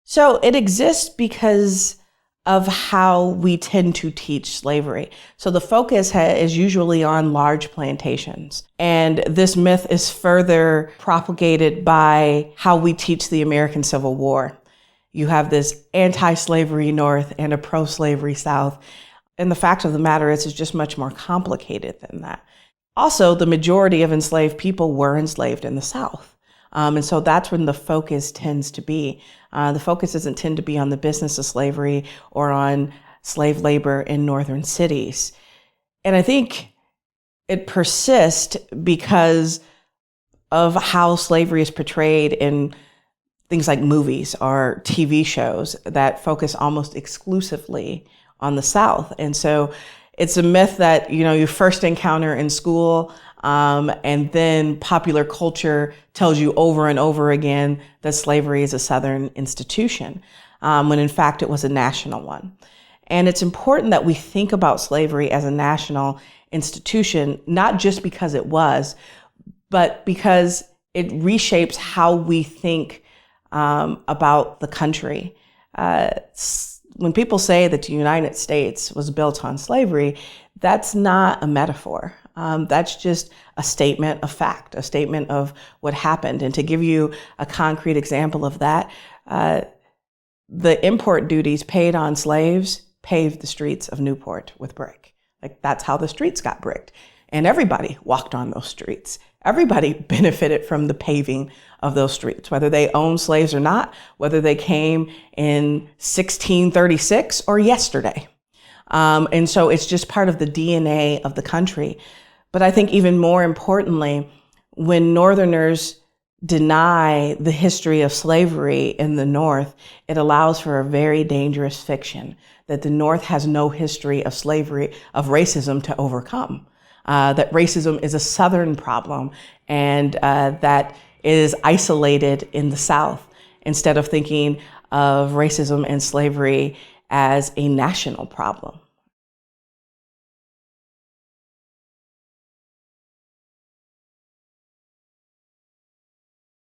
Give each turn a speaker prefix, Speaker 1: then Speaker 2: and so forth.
Speaker 1: So it exists because of how we tend to teach slavery. So the focus is usually on large plantations. And this myth is further propagated by how we teach the American Civil War. You have this anti-slavery North and a pro-slavery South. And the fact of the matter is, it's just much more complicated than that. Also, the majority of enslaved people were enslaved in the South. And so that's when the focus tends to be. The focus doesn't tend to be on the business of slavery or on slave labor in northern cities. And I think it persists because of how slavery is portrayed in things like movies or TV shows that focus almost exclusively on the South. And so it's a myth that, you first encounter in school, and then popular culture tells you over and over again that slavery is a Southern institution, when in fact it was a national one. And it's important that we think about slavery as a national institution, not just because it was, but because it reshapes how we think about the country. When people say that the United States was built on slavery, that's not a metaphor. That's just a statement of fact, a statement of what happened. And to give you a concrete example of that, the import duties paid on slaves paved the streets of Newport with brick. Like, that's how the streets got bricked. And everybody walked on those streets. Everybody benefited from the paving of those streets, whether they owned slaves or not, whether they came in 1636 or yesterday. And so it's just part of the DNA of the country. But I think even more importantly, when Northerners deny the history of slavery in the North, it allows for a very dangerous fiction that the North has no history of slavery, of racism to overcome. That racism is a Southern problem, and that is isolated in the South, instead of thinking of racism and slavery as a national problem.